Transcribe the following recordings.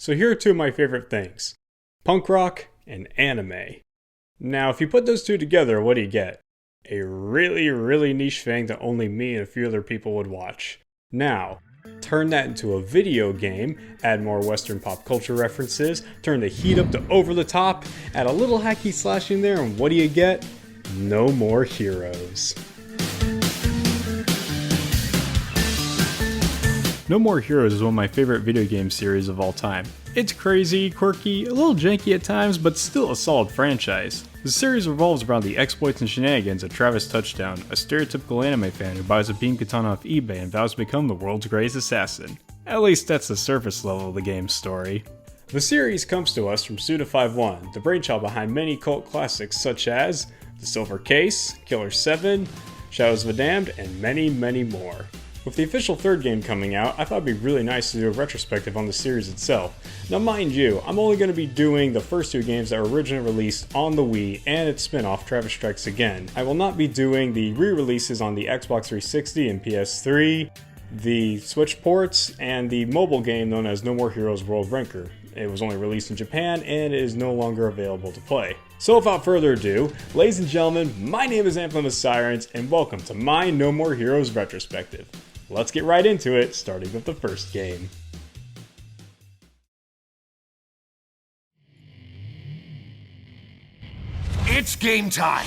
So here are two of my favorite things: punk rock and anime. Now, if you put those two together, what do you get? A really niche thing that only me and a few other people would watch. Now, turn that into a video game, add more Western pop culture references, turn the heat up to over the top, add a little hacky slashing there, and what do you get? No More Heroes. No More Heroes is one of my favorite video game series of all time. It's crazy, quirky, a little janky at times, but still a solid franchise. The series revolves around the exploits and shenanigans of Travis Touchdown, a stereotypical anime fan who buys a beam katana off eBay and vows to become the world's greatest assassin. At least that's the surface level of the game's story. The series comes to us from Suda51, the brainchild behind many cult classics such as The Silver Case, Killer 7, Shadows of the Damned, and many more. With the official third game coming out, I thought it'd be really nice to do a retrospective on the series itself. Now mind you, I'm only going to be doing the first two games that were originally released on the Wii and its spin-off Travis Strikes Again. I will not be doing the re-releases on the Xbox 360 and PS3, the Switch ports, and the mobile game known as No More Heroes World Ranker. It was only released in Japan and is no longer available to play. So without further ado, ladies and gentlemen, my name is Emblem of Sirens and welcome to my No More Heroes retrospective. Let's get right into it, starting with the first game. It's game time!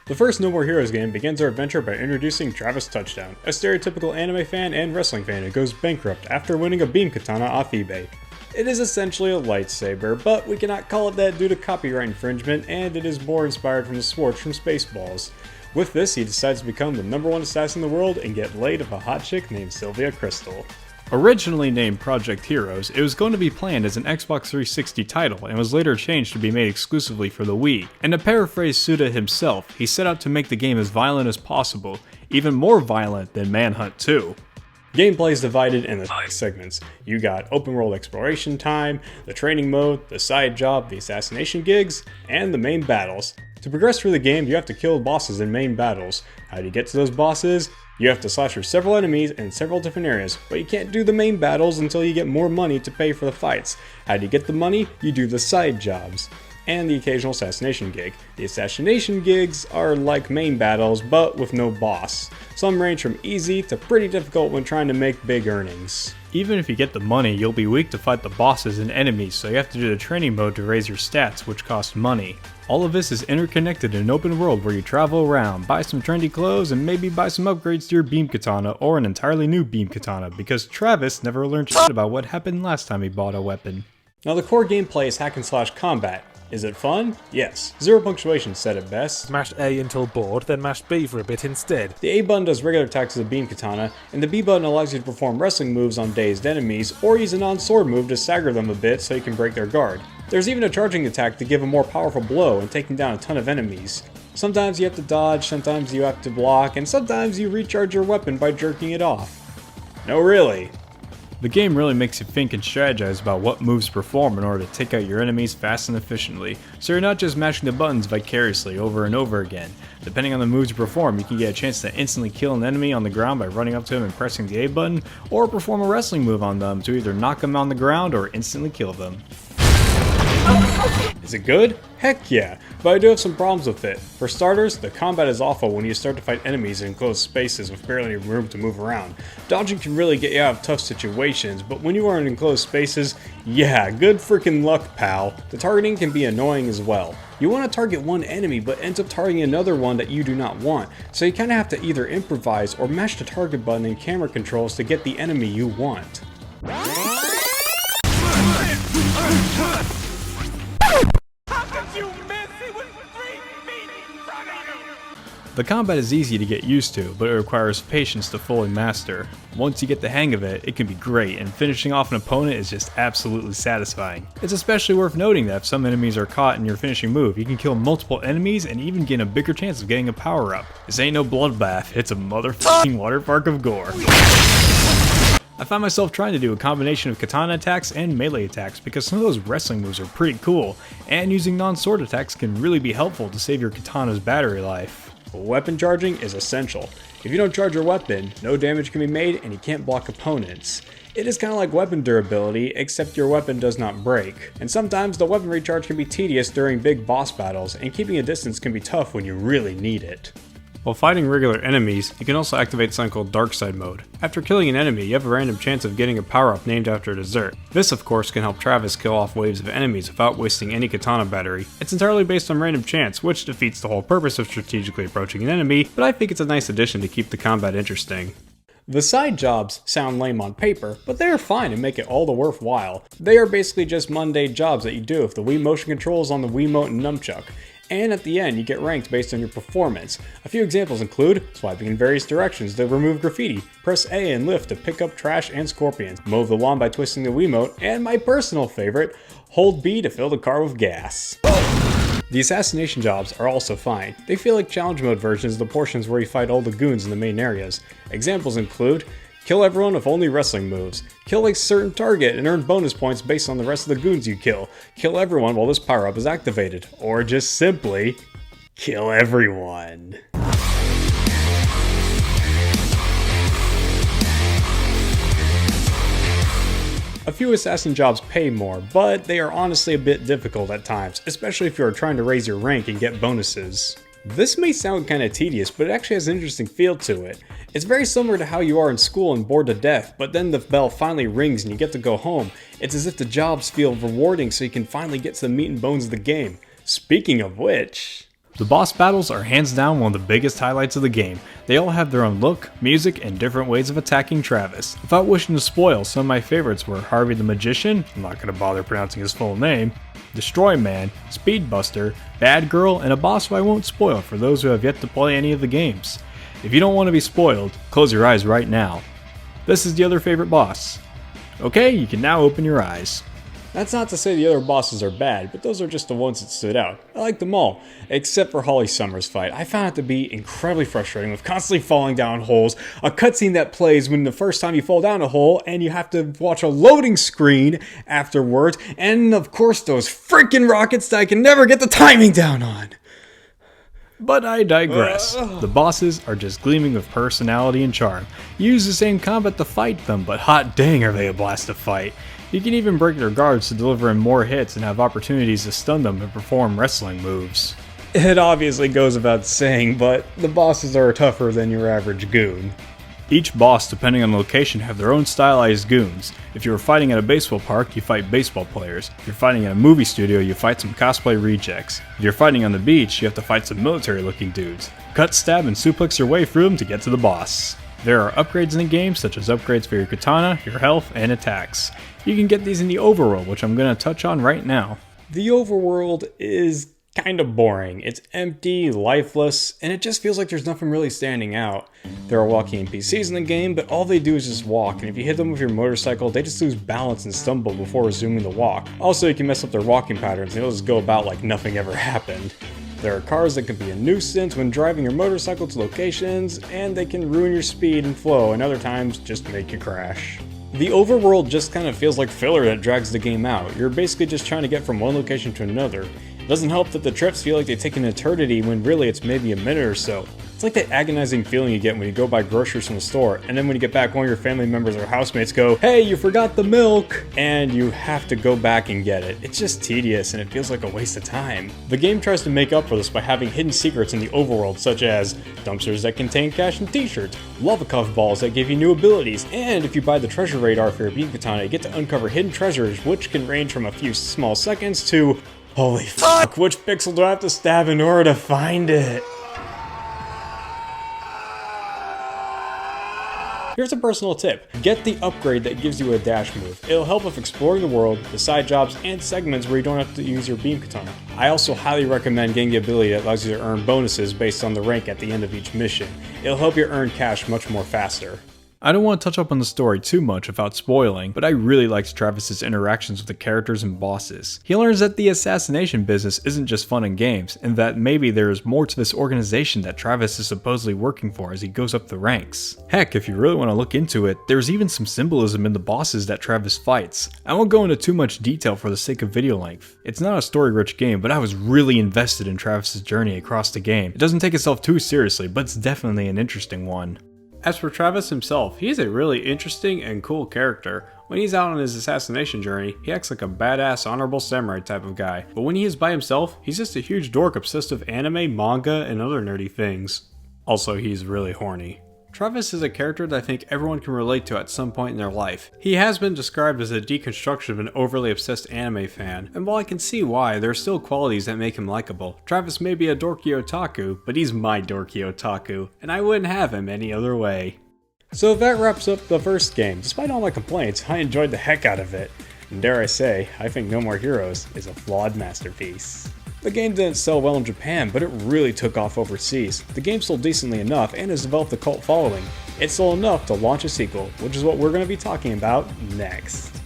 The first No More Heroes game begins our adventure by introducing Travis Touchdown, a stereotypical anime fan and wrestling fan who goes bankrupt after winning a beam katana off eBay. It is essentially a lightsaber, but we cannot call it that due to copyright infringement, and it is more inspired from the swords from Spaceballs. With this, he decides to become the #1 assassin in the world and get laid with a hot chick named Sylvia Crystal. Originally named Project Heroes, it was going to be planned as an Xbox 360 title and was later changed to be made exclusively for the Wii. And to paraphrase Suda himself, he set out to make the game as violent as possible, even more violent than Manhunt 2. Gameplay is divided into 5 segments. You got open world exploration time, the training mode, the side job, the assassination gigs, and the main battles. To progress through the game, you have to kill bosses in main battles. How do you get to those bosses? You have to slash through several enemies in several different areas, but you can't do the main battles until you get more money to pay for the fights. How do you get the money? You do the side jobs and the occasional assassination gig. The assassination gigs are like main battles, but with no boss. Some range from easy to pretty difficult when trying to make big earnings. Even if you get the money, you'll be weak to fight the bosses and enemies, so you have to do the training mode to raise your stats, which cost money. All of this is interconnected in an open world where you travel around, buy some trendy clothes, and maybe buy some upgrades to your beam katana or an entirely new beam katana, because Travis never learned shit about what happened last time he bought a weapon. Now the core gameplay is hack and slash combat. Is it fun? Yes. Zero punctuation said it best. Smash A until bored, then mash B for a bit instead. The A button does regular attacks as a beam katana, and the B button allows you to perform wrestling moves on dazed enemies, or use a non-sword move to stagger them a bit so you can break their guard. There's even a charging attack to give a more powerful blow and taking down a ton of enemies. Sometimes you have to dodge, sometimes you have to block, and sometimes you recharge your weapon by jerking it off. No really. The game really makes you think and strategize about what moves perform in order to take out your enemies fast and efficiently, so you're not just mashing the buttons vicariously over and over again. Depending on the moves you perform, you can get a chance to instantly kill an enemy on the ground by running up to him and pressing the A button, or perform a wrestling move on them to either knock them on the ground or instantly kill them. Is it good? Heck yeah, but I do have some problems with it. For starters, the combat is awful when you start to fight enemies in closed spaces with barely any room to move around. Dodging can really get you out of tough situations, but when you are in enclosed spaces, yeah, good freaking luck, pal. The targeting can be annoying as well. You want to target one enemy, but ends up targeting another one that you do not want, so you kinda have to either improvise or mash the target button in camera controls to get the enemy you want. The combat is easy to get used to, but it requires patience to fully master. Once you get the hang of it, it can be great, and finishing off an opponent is just absolutely satisfying. It's especially worth noting that if some enemies are caught in your finishing move, you can kill multiple enemies and even gain a bigger chance of getting a power-up. This ain't no bloodbath, it's a motherfucking water park of gore. I found myself trying to do a combination of katana attacks and melee attacks because some of those wrestling moves are pretty cool, and using non-sword attacks can really be helpful to save your katana's battery life. Weapon charging is essential. If you don't charge your weapon, no damage can be made and you can't block opponents. It is kind of like weapon durability, except your weapon does not break. And sometimes the weapon recharge can be tedious during big boss battles, and keeping a distance can be tough when you really need it. While fighting regular enemies, you can also activate something called Dark Side mode. After killing an enemy, you have a random chance of getting a power-up named after a dessert. This of course can help Travis kill off waves of enemies without wasting any katana battery. It's entirely based on random chance, which defeats the whole purpose of strategically approaching an enemy, but I think it's a nice addition to keep the combat interesting. The side jobs sound lame on paper, but they are fine and make it all the worthwhile. They are basically just mundane jobs that you do with the Wii motion controls on the Wiimote and nunchuck. And at the end, you get ranked based on your performance. A few examples include swiping in various directions to remove graffiti, press A and lift to pick up trash and scorpions, mow the lawn by twisting the Wiimote, and my personal favorite, hold B to fill the car with gas. The assassination jobs are also fine. They feel like challenge mode versions of the portions where you fight all the goons in the main areas. Examples include kill everyone with only wrestling moves, kill a certain target and earn bonus points based on the rest of the goons you kill everyone while this power-up is activated, or just simply kill everyone. A few assassin jobs pay more, but they are honestly a bit difficult at times, especially if you are trying to raise your rank and get bonuses. This may sound kinda tedious, but it actually has an interesting feel to it. It's very similar to how you are in school and bored to death, but then the bell finally rings and you get to go home. It's as if the jobs feel rewarding so you can finally get to the meat and bones of the game. Speaking of which... The boss battles are hands down one of the biggest highlights of the game. They all have their own look, music, and different ways of attacking Travis. Without wishing to spoil, some of my favorites were Harvey the Magician, I'm not going to bother pronouncing his full name, Destroy Man, Speedbuster, Bad Girl, and a boss who I won't spoil for those who have yet to play any of the games. If you don't want to be spoiled, close your eyes right now. This is the other favorite boss. Okay, you can now open your eyes. That's not to say the other bosses are bad, but those are just the ones that stood out. I like them all, except for Holly Summers' fight. I found it to be incredibly frustrating with constantly falling down holes, a cutscene that plays when the first time you fall down a hole, and you have to watch a loading screen afterwards, and of course those freaking rockets that I can never get the timing down on. But I digress. The bosses are just gleaming with personality and charm. You use the same combat to fight them, but hot dang are they a blast to fight. You can even break their guards to deliver in more hits and have opportunities to stun them and perform wrestling moves. It obviously goes without saying, but the bosses are tougher than your average goon. Each boss, depending on location, have their own stylized goons. If you're fighting at a baseball park, you fight baseball players. If you're fighting at a movie studio, you fight some cosplay rejects. If you're fighting on the beach, you have to fight some military-looking dudes. Cut, stab, and suplex your way through them to get to the boss. There are upgrades in the game, such as upgrades for your katana, your health, and attacks. You can get these in the overworld, which I'm going to touch on right now. The overworld is kind of boring. It's empty, lifeless, and it just feels like there's nothing really standing out. There are walking NPCs in the game, but all they do is just walk, and if you hit them with your motorcycle, they just lose balance and stumble before resuming the walk. Also, you can mess up their walking patterns, and they'll just go about like nothing ever happened. There are cars that can be a nuisance when driving your motorcycle to locations, and they can ruin your speed and flow, and other times just make you crash. The overworld just kind of feels like filler that drags the game out. You're basically just trying to get from one location to another. It doesn't help that the trips feel like they take an eternity when really it's maybe a minute or so. It's like that agonizing feeling you get when you go buy groceries from the store, and then when you get back, one of your family members or housemates go, "Hey, you forgot the milk!" and you have to go back and get it. It's just tedious, and it feels like a waste of time. The game tries to make up for this by having hidden secrets in the overworld, such as dumpsters that contain cash and t-shirts, lava cuff balls that give you new abilities, and if you buy the treasure radar for your beam katana, you get to uncover hidden treasures, which can range from a few small seconds to, holy fuck, which pixel do I have to stab in order to find it? Here's a personal tip. Get the upgrade that gives you a dash move. It'll help with exploring the world, the side jobs, and segments where you don't have to use your beam katana. I also highly recommend getting the ability that allows you to earn bonuses based on the rank at the end of each mission. It'll help you earn cash much more faster. I don't want to touch up on the story too much without spoiling, but I really liked Travis's interactions with the characters and bosses. He learns that the assassination business isn't just fun and games, and that maybe there is more to this organization that Travis is supposedly working for as he goes up the ranks. Heck, if you really want to look into it, there's even some symbolism in the bosses that Travis fights. I won't go into too much detail for the sake of video length. It's not a story-rich game, but I was really invested in Travis's journey across the game. It doesn't take itself too seriously, but it's definitely an interesting one. As for Travis himself, he's a really interesting and cool character. When he's out on his assassination journey, he acts like a badass, honorable samurai type of guy. But when he is by himself, he's just a huge dork obsessed with anime, manga, and other nerdy things. Also, he's really horny. Travis is a character that I think everyone can relate to at some point in their life. He has been described as a deconstruction of an overly obsessed anime fan, and while I can see why, there are still qualities that make him likable. Travis may be a dorky otaku, but he's my dorky otaku, and I wouldn't have him any other way. So that wraps up the first game. Despite all my complaints, I enjoyed the heck out of it. And dare I say, I think No More Heroes is a flawed masterpiece. The game didn't sell well in Japan, but it really took off overseas. The game sold decently enough and has developed a cult following. It sold enough to launch a sequel, which is what we're going to be talking about next.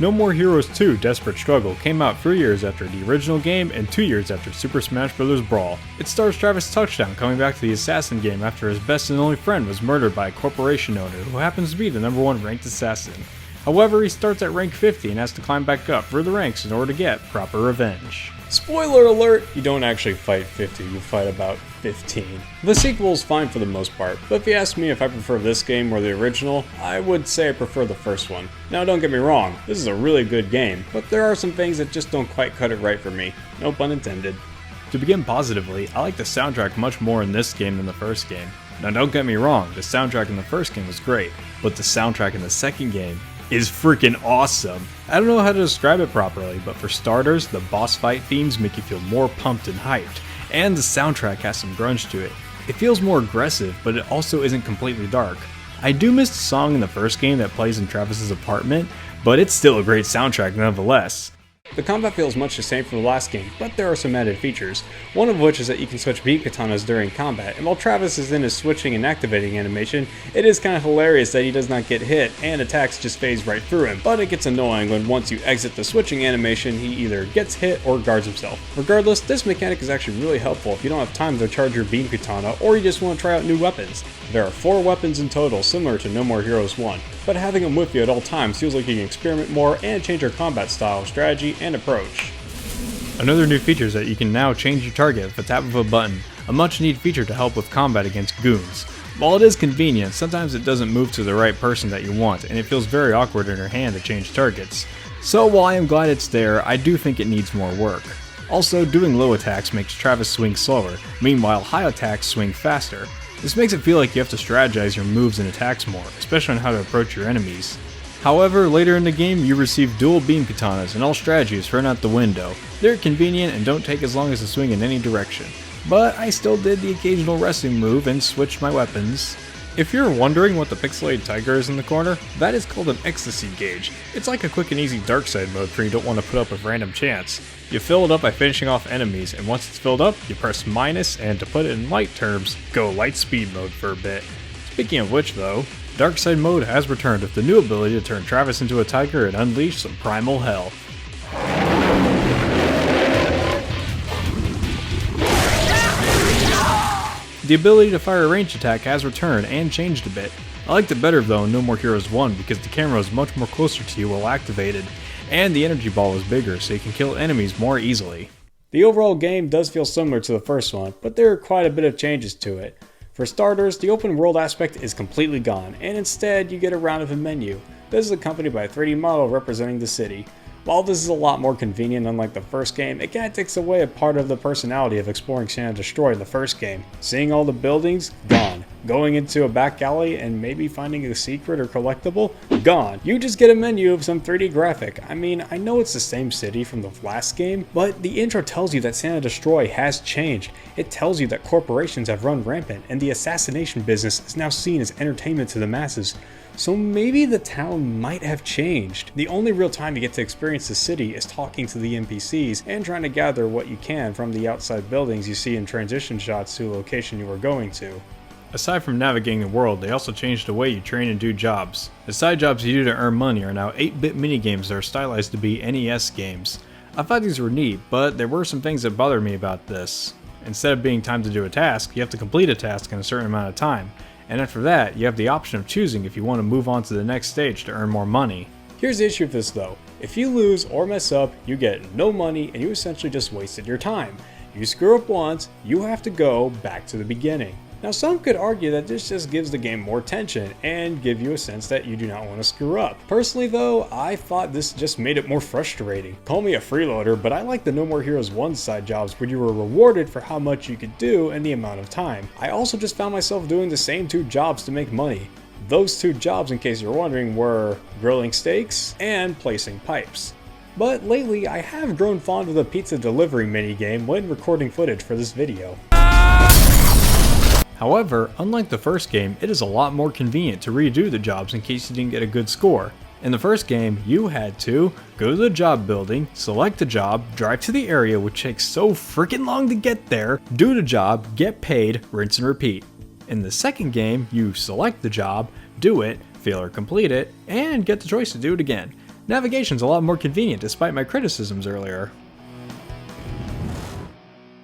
No More Heroes 2 Desperate Struggle came out 3 years after the original game and 2 years after Super Smash Bros. Brawl. It stars Travis Touchdown coming back to the assassin game after his best and only friend was murdered by a corporation owner who happens to be the #1 ranked assassin. However, he starts at rank 50 and has to climb back up through the ranks in order to get proper revenge. Spoiler alert! You don't actually fight 50, you fight about 15. The sequel is fine for the most part, but if you ask me if I prefer this game or the original, I would say I prefer the first one. Now don't get me wrong, this is a really good game, but there are some things that just don't quite cut it right for me. No pun intended. To begin positively, I like the soundtrack much more in this game than the first game. Now don't get me wrong, the soundtrack in the first game was great, but the soundtrack in the second game is freaking awesome. I don't know how to describe it properly, but for starters, the boss fight themes make you feel more pumped and hyped, and the soundtrack has some grunge to it. It feels more aggressive, but it also isn't completely dark. I do miss the song in the first game that plays in Travis's apartment, but it's still a great soundtrack nonetheless. The combat feels much the same from the last game, but there are some added features, one of which is that you can switch beam katanas during combat, and while Travis is in his switching and activating animation, it is kind of hilarious that he does not get hit, and attacks just phase right through him, but it gets annoying when once you exit the switching animation, he either gets hit or guards himself. Regardless, this mechanic is actually really helpful if you don't have time to charge your beam katana, or you just want to try out new weapons. There are 4 weapons in total, similar to No More Heroes 1, but having them with you at all times feels like you can experiment more and change your combat style, strategy, and approach. Another new feature is that you can now change your target with the tap of a button, a much needed feature to help with combat against goons. While it is convenient, sometimes it doesn't move to the right person that you want, and it feels very awkward in your hand to change targets. So while I am glad it's there, I do think it needs more work. Also, doing low attacks makes Travis swing slower, meanwhile high attacks swing faster. This makes it feel like you have to strategize your moves and attacks more, especially on how to approach your enemies. However, later in the game, you receive dual beam katanas and all strategies thrown out the window. They're convenient and don't take as long as to swing in any direction. But I still did the occasional wrestling move and switched my weapons. If you're wondering what the pixelated tiger is in the corner, that is called an ecstasy gauge. It's like a quick and easy dark side mode for you don't want to put up with random chance. You fill it up by finishing off enemies, and once it's filled up, you press minus, and to put it in light terms, go light speed mode for a bit. Speaking of which though, dark side mode has returned with the new ability to turn Travis into a tiger and unleash some primal hell. The ability to fire a ranged attack has returned and changed a bit. I liked it better though in No More Heroes 1 because the camera is much more closer to you while activated, and the energy ball is bigger so you can kill enemies more easily. The overall game does feel similar to the first one, but there are quite a bit of changes to it. For starters, the open world aspect is completely gone, and instead you get a round of a menu. This is accompanied by a 3D model representing the city. While this is a lot more convenient unlike the first game, it kinda takes away a part of the personality of exploring Stand and Destroy in the first game. Seeing all the buildings? Gone. Going into a back alley and maybe finding a secret or collectible? Gone. You just get a menu of some 3D graphic. I mean, I know it's the same city from the last game, but the intro tells you that Stand and Destroy has changed. It tells you that corporations have run rampant and the assassination business is now seen as entertainment to the masses. So maybe the town might have changed. The only real time you get to experience the city is talking to the NPCs and trying to gather what you can from the outside buildings you see in transition shots to the location you were going to. Aside from navigating the world, they also changed the way you train and do jobs. The side jobs you do to earn money are now 8-bit minigames that are stylized to be NES games. I thought these were neat, but there were some things that bothered me about this. Instead of being timed to do a task, you have to complete a task in a certain amount of time. And after that, you have the option of choosing if you want to move on to the next stage to earn more money. Here's the issue with this though. If you lose or mess up, you get no money and you essentially just wasted your time. You screw up once, you have to go back to the beginning. Now some could argue that this just gives the game more tension and give you a sense that you do not want to screw up. Personally though, I thought this just made it more frustrating. Call me a freeloader, but I like the No More Heroes 1 side jobs where you were rewarded for how much you could do and the amount of time. I also just found myself doing the same 2 jobs to make money. Those 2 jobs, in case you're wondering, were grilling steaks and placing pipes. But lately, I have grown fond of the pizza delivery minigame when recording footage for this video. However, unlike the first game, it is a lot more convenient to redo the jobs in case you didn't get a good score. In the first game, you had to go to the job building, select the job, drive to the area which takes so freaking long to get there, do the job, get paid, rinse and repeat. In the second game, you select the job, do it, fail or complete it, and get the choice to do it again. Navigation's a lot more convenient despite my criticisms earlier.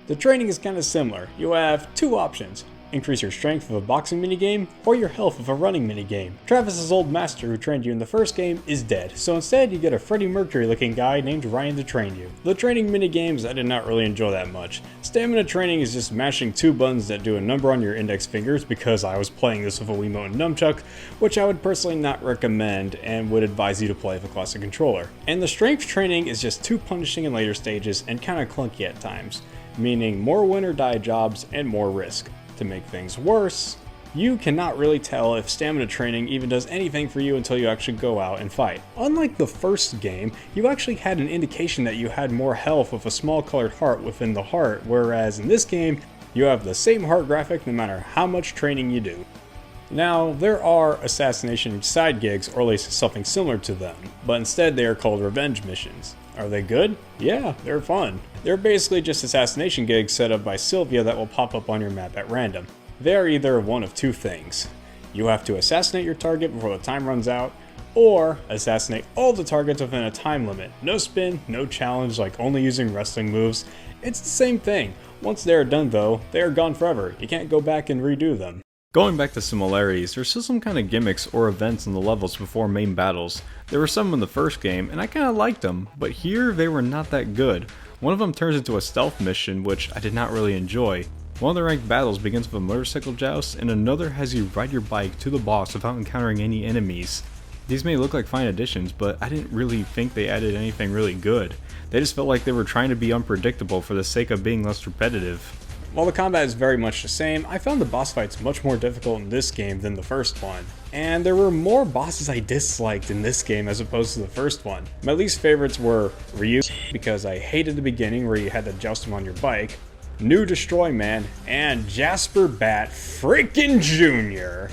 The training is kind of similar. You have 2 options. Increase your strength with a boxing minigame, or your health with a running minigame. Travis's old master who trained you in the first game is dead, so instead you get a Freddie Mercury looking guy named Ryan to train you. The training minigames I did not really enjoy that much. Stamina training is just mashing 2 buttons that do a number on your index fingers because I was playing this with a Wiimote and nunchuck, which I would personally not recommend and would advise you to play with a classic controller. And the strength training is just too punishing in later stages and kinda clunky at times, meaning more win or die jobs and more risk. To make things worse, you cannot really tell if stamina training even does anything for you until you actually go out and fight. Unlike the first game, you actually had an indication that you had more health with a small colored heart within the heart, whereas in this game, you have the same heart graphic no matter how much training you do. Now, there are assassination side gigs, or at least something similar to them, but instead they are called revenge missions. Are they good? Yeah, they're fun. They're basically just assassination gigs set up by Sylvia that will pop up on your map at random. They are either one of 2 things. You have to assassinate your target before the time runs out, or assassinate all the targets within a time limit. No spin, no challenge like only using wrestling moves. It's the same thing. Once they are done though, they are gone forever. You can't go back and redo them. Going back to similarities, there's still some kind of gimmicks or events in the levels before main battles. There were some in the first game, and I kinda liked them, but here they were not that good. One of them turns into a stealth mission, which I did not really enjoy. One of the ranked battles begins with a motorcycle joust, and another has you ride your bike to the boss without encountering any enemies. These may look like fine additions, but I didn't really think they added anything really good. They just felt like they were trying to be unpredictable for the sake of being less repetitive. While the combat is very much the same, I found the boss fights much more difficult in this game than the first one. And there were more bosses I disliked in this game as opposed to the first one. My least favorites were Ryu, because I hated the beginning where you had to joust him on your bike, New Destroy Man, and Jasper Bat Freaking Jr.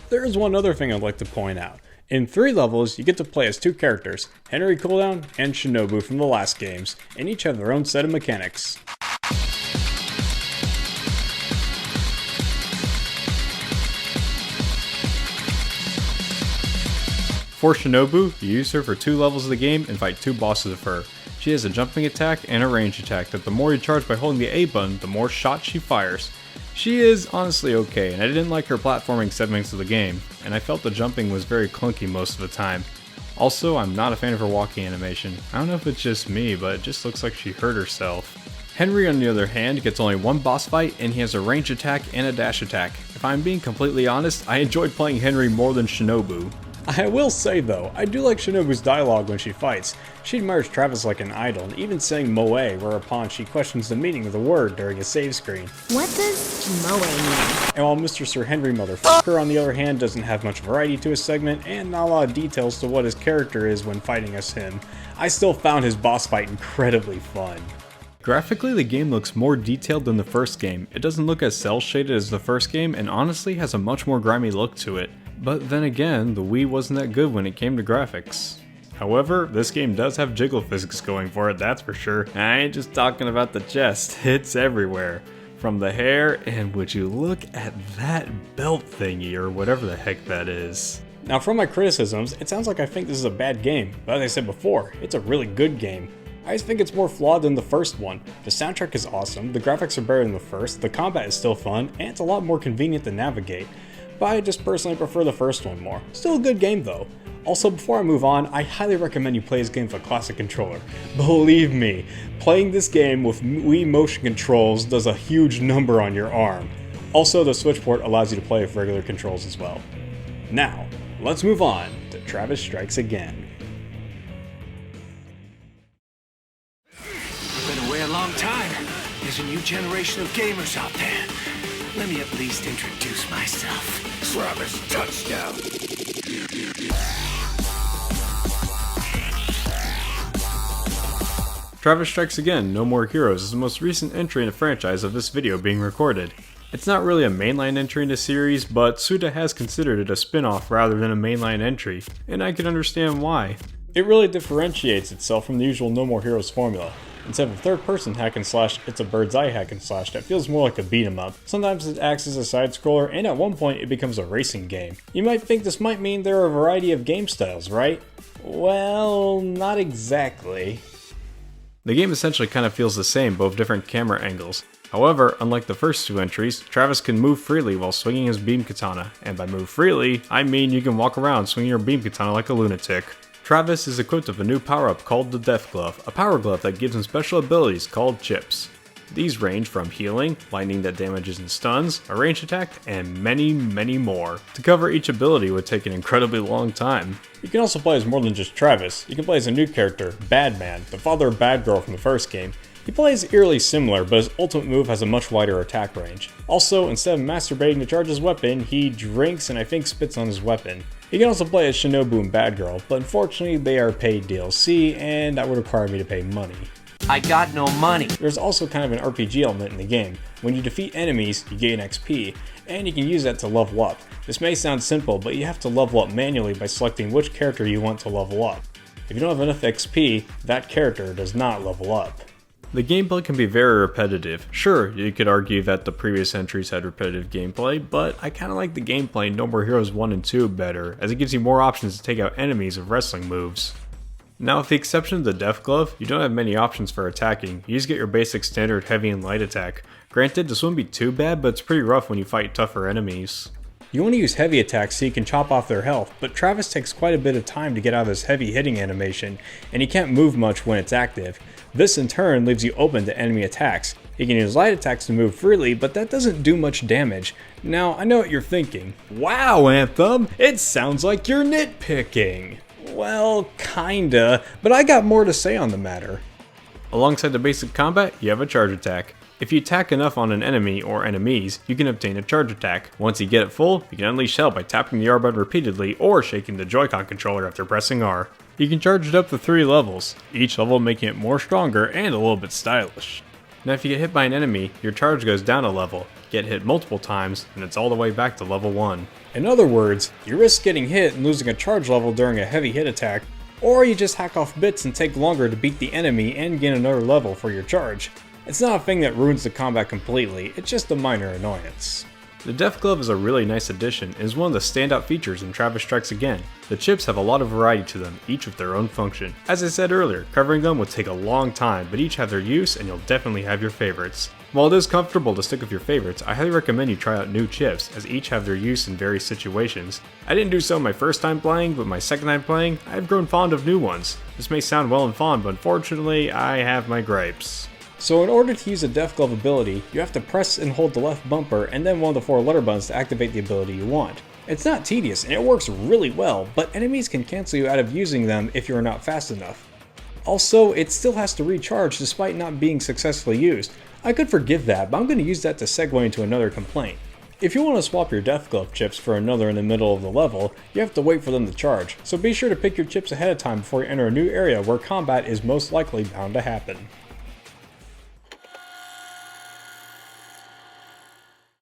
There is one other thing I'd like to point out. In 3 levels, you get to play as 2 characters, Henry Cooldown and Shinobu from the last games, and each have their own set of mechanics. For Shinobu, you use her for 2 levels of the game and fight 2 bosses of her. She has a jumping attack and a range attack that the more you charge by holding the A button, the more shots she fires. She is honestly okay, and I didn't like her platforming segments of the game, and I felt the jumping was very clunky most of the time. Also, I'm not a fan of her walking animation. I don't know if it's just me, but it just looks like she hurt herself. Henry, on the other hand, gets only 1 boss fight, and he has a range attack and a dash attack. If I'm being completely honest, I enjoyed playing Henry more than Shinobu. I will say though, I do like Shinobu's dialogue when she fights. She admires Travis like an idol, even saying moe, whereupon she questions the meaning of the word during a save screen. What does moe mean? And while Mr. Sir Henry Motherfucker on the other hand doesn't have much variety to his segment, and not a lot of details to what his character is when fighting as him, I still found his boss fight incredibly fun. Graphically, the game looks more detailed than the first game. It doesn't look as cel-shaded as the first game, and honestly has a much more grimy look to it. But then again, the Wii wasn't that good when it came to graphics. However, this game does have jiggle physics going for it, that's for sure. I ain't just talking about the chest, it's everywhere. From the hair, and would you look at that belt thingy, or whatever the heck that is. Now from my criticisms, it sounds like I think this is a bad game, but as I said before, it's a really good game. I just think it's more flawed than the first one. The soundtrack is awesome, the graphics are better than the first, the combat is still fun, and it's a lot more convenient to navigate. But I just personally prefer the first one more. Still a good game though. Also, before I move on, I highly recommend you play this game with a classic controller. Believe me, playing this game with Wii motion controls does a huge number on your arm. Also, the Switch port allows you to play with regular controls as well. Now, let's move on to Travis Strikes Again. Been away a long time. There's a new generation of gamers out there. Let me at least introduce myself. Travis Touchdown. Travis Strikes Again, No More Heroes is the most recent entry in the franchise of this video being recorded. It's not really a mainline entry in the series, but Suda has considered it a spin-off rather than a mainline entry, and I can understand why. It really differentiates itself from the usual No More Heroes formula. Instead of a third-person hack and slash, it's a bird's-eye hack and slash that feels more like a beat-em-up. Sometimes it acts as a side-scroller, and at one point it becomes a racing game. You might think this might mean there are a variety of game styles, right? Well, not exactly. The game essentially kind of feels the same, but with different camera angles. However, unlike the first two entries, Travis can move freely while swinging his beam katana, and by move freely, I mean you can walk around swinging your beam katana like a lunatic. Travis is equipped with a new power-up called the Death Glove, a power glove that gives him special abilities called chips. These range from healing, lightning that damages and stuns, a ranged attack, and many, many more. To cover each ability would take an incredibly long time. You can also play as more than just Travis. You can play as a new character, Badman, the father of Bad Girl from the first game. He plays eerily similar, but his ultimate move has a much wider attack range. Also, instead of masturbating to charge his weapon, he drinks and I think spits on his weapon. You can also play as Shinobu and Bad Girl, but unfortunately they are paid DLC, and that would require me to pay money. I got no money. There's also kind of an RPG element in the game. When you defeat enemies, you gain XP, and you can use that to level up. This may sound simple, but you have to level up manually by selecting which character you want to level up. If you don't have enough XP, that character does not level up. The gameplay can be very repetitive. Sure, you could argue that the previous entries had repetitive gameplay, but I kinda like the gameplay in No More Heroes 1 and 2 better, as it gives you more options to take out enemies with wrestling moves. Now, with the exception of the Death Glove, you don't have many options for attacking. You just get your basic standard heavy and light attack. Granted, this wouldn't be too bad, but it's pretty rough when you fight tougher enemies. You want to use heavy attacks so you can chop off their health, but Travis takes quite a bit of time to get out of this heavy hitting animation, and he can't move much when it's active. This in turn leaves you open to enemy attacks. You can use light attacks to move freely, but that doesn't do much damage. Now, I know what you're thinking. Wow, Anthem, it sounds like you're nitpicking. Well, kinda, but I got more to say on the matter. Alongside the basic combat, you have a charge attack. If you attack enough on an enemy or enemies, you can obtain a charge attack. Once you get it full, you can unleash hell by tapping the R button repeatedly or shaking the Joy-Con controller after pressing R. You can charge it up to 3 levels, each level making it more stronger and a little bit stylish. Now if you get hit by an enemy, your charge goes down a level, get hit multiple times, and it's all the way back to level 1. In other words, you risk getting hit and losing a charge level during a heavy hit attack, or you just hack off bits and take longer to beat the enemy and gain another level for your charge. It's not a thing that ruins the combat completely, it's just a minor annoyance. The Death Glove is a really nice addition and is one of the standout features in Travis Strikes Again. The chips have a lot of variety to them, each with their own function. As I said earlier, covering them would take a long time, but each have their use and you'll definitely have your favorites. While it is comfortable to stick with your favorites, I highly recommend you try out new chips, as each have their use in various situations. I didn't do so my first time playing, but my second time playing, I've grown fond of new ones. This may sound well and fond, but unfortunately, I have my gripes. So in order to use the Death Glove ability, you have to press and hold the left bumper and then one of the 4 letter buttons to activate the ability you want. It's not tedious and it works really well, but enemies can cancel you out of using them if you are not fast enough. Also, it still has to recharge despite not being successfully used. I could forgive that, but I'm going to use that to segue into another complaint. If you want to swap your Death Glove chips for another in the middle of the level, you have to wait for them to charge, so be sure to pick your chips ahead of time before you enter a new area where combat is most likely bound to happen.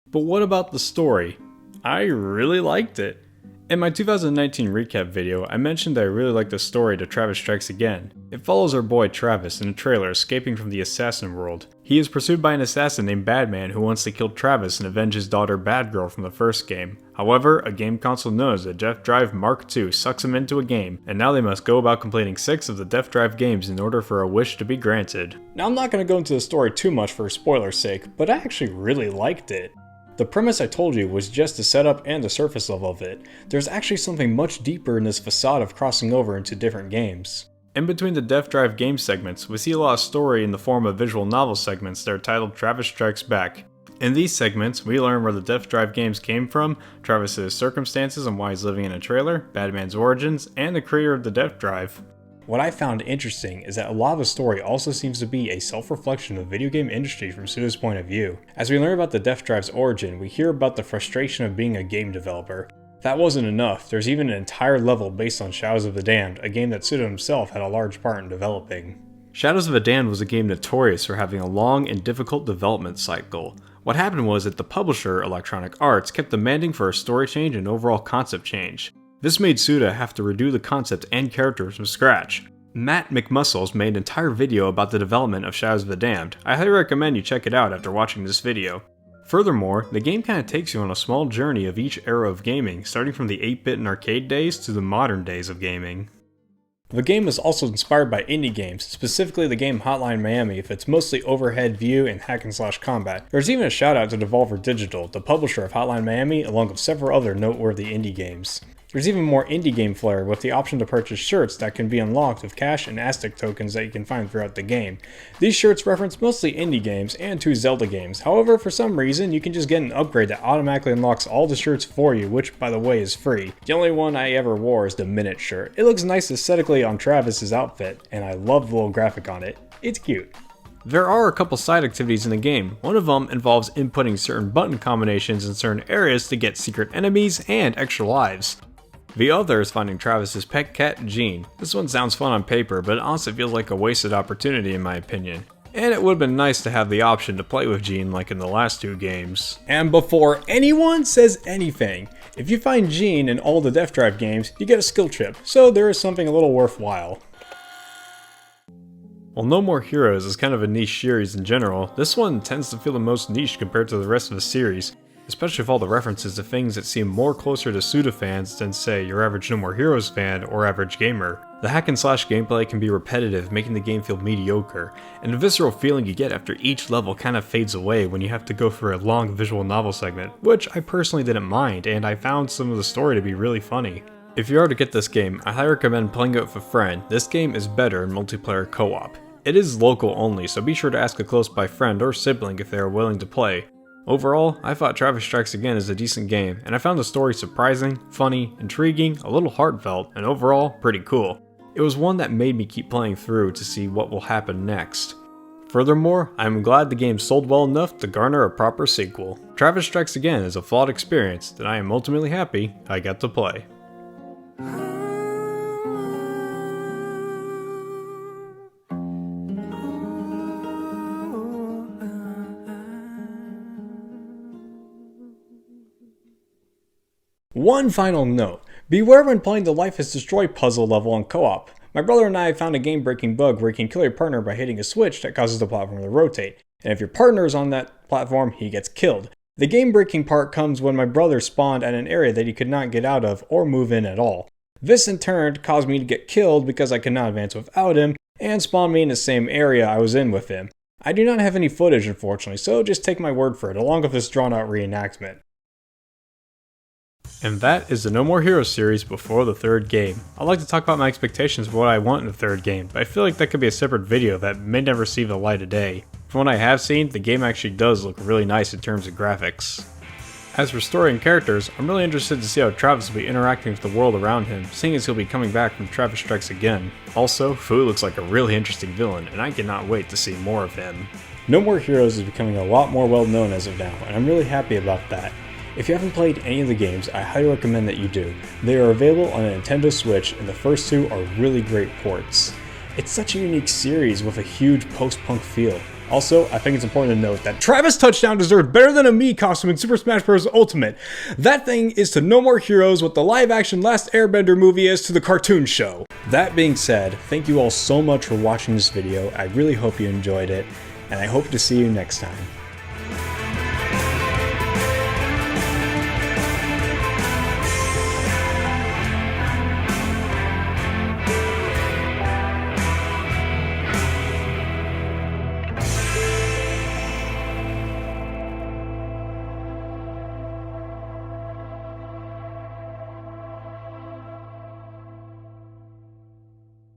But what about the story? I really liked it. In my 2019 recap video, I mentioned that I really liked the story to Travis Strikes Again. It follows our boy Travis in a trailer escaping from the assassin world. He is pursued by an assassin named Badman who wants to kill Travis and avenge his daughter Badgirl from the first game. However, a game console knows that Def Drive Mark II sucks him into a game, and now they must go about completing 6 of the Def Drive games in order for a wish to be granted. Now I'm not going to go into the story too much for spoiler's sake, but I actually really liked it. The premise I told you was just the setup and the surface level of it. There's actually something much deeper in this facade of crossing over into different games. In between the Def Drive game segments, we see a lot of story in the form of visual novel segments that are titled Travis Strikes Back. In these segments, we learn where the Def Drive games came from, Travis's circumstances and why he's living in a trailer, Badman's origins, and the creator of the Def Drive. What I found interesting is that a lot of the story also seems to be a self-reflection of the video game industry from Suda's point of view. As we learn about the Def Drive's origin, we hear about the frustration of being a game developer. If that wasn't enough, there's even an entire level based on Shadows of the Damned, a game that Suda himself had a large part in developing. Shadows of the Damned was a game notorious for having a long and difficult development cycle. What happened was that the publisher, Electronic Arts, kept demanding for a story change and overall concept change. This made Suda have to redo the concept and characters from scratch. Matt McMuscles made an entire video about the development of Shadows of the Damned. I highly recommend you check it out after watching this video. Furthermore, the game kinda takes you on a small journey of each era of gaming, starting from the 8-bit and arcade days to the modern days of gaming. The game is also inspired by indie games, specifically the game Hotline Miami with its mostly overhead view and hack-and-slash combat. There's even a shout out to Devolver Digital, the publisher of Hotline Miami, along with several other noteworthy indie games. There's even more indie game flair with the option to purchase shirts that can be unlocked with cash and Aztec tokens that you can find throughout the game. These shirts reference mostly indie games and 2 Zelda games. However, for some reason, you can just get an upgrade that automatically unlocks all the shirts for you, which by the way is free. The only one I ever wore is the Minute shirt. It looks nice aesthetically on Travis's outfit, and I love the little graphic on it. It's cute. There are a couple side activities in the game. One of them involves inputting certain button combinations in certain areas to get secret enemies and extra lives. The other is finding Travis's pet cat, Jean. This one sounds fun on paper, but it honestly feels like a wasted opportunity in my opinion. And it would have been nice to have the option to play with Jean like in the last 2 games. And before anyone says anything, if you find Jean in all the Def Drive games, you get a skill chip, so there is something a little worthwhile. While No More Heroes is kind of a niche series in general, this one tends to feel the most niche compared to the rest of the series. Especially with all the references to things that seem more closer to Suda fans than say your average No More Heroes fan or average gamer. The hack and slash gameplay can be repetitive, making the game feel mediocre, and the visceral feeling you get after each level kind of fades away when you have to go through a long visual novel segment, which I personally didn't mind, and I found some of the story to be really funny. If you are to get this game, I highly recommend playing it with a friend. This game is better in multiplayer co-op. It is local only, so be sure to ask a close by friend or sibling if they are willing to play. Overall, I thought Travis Strikes Again is a decent game, and I found the story surprising, funny, intriguing, a little heartfelt, and overall, pretty cool. It was one that made me keep playing through to see what will happen next. Furthermore, I am glad the game sold well enough to garner a proper sequel. Travis Strikes Again is a flawed experience that I am ultimately happy I got to play. One final note, beware when playing the Life is Destroyed puzzle level on co-op. My brother and I found a game-breaking bug where you can kill your partner by hitting a switch that causes the platform to rotate, and if your partner is on that platform, he gets killed. The game-breaking part comes when my brother spawned at an area that he could not get out of or move in at all. This in turn caused me to get killed because I could not advance without him, and spawned me in the same area I was in with him. I do not have any footage unfortunately, so just take my word for it, along with this drawn-out reenactment. And that is the No More Heroes series before the 3rd game. I'd like to talk about my expectations for what I want in the 3rd game, but I feel like that could be a separate video that may never see the light of day. From what I have seen, the game actually does look really nice in terms of graphics. As for story and characters, I'm really interested to see how Travis will be interacting with the world around him, seeing as he'll be coming back from Travis Strikes Again. Also, Fu looks like a really interesting villain, and I cannot wait to see more of him. No More Heroes is becoming a lot more well known as of now, and I'm really happy about that. If you haven't played any of the games, I highly recommend that you do. They are available on a Nintendo Switch, and the first two are really great ports. It's such a unique series with a huge post-punk feel. Also, I think it's important to note that Travis Touchdown deserved better than a Mii costume in Super Smash Bros. Ultimate. That thing is to No More Heroes what the live-action Last Airbender movie is to the cartoon show. That being said, thank you all so much for watching this video. I really hope you enjoyed it, and I hope to see you next time.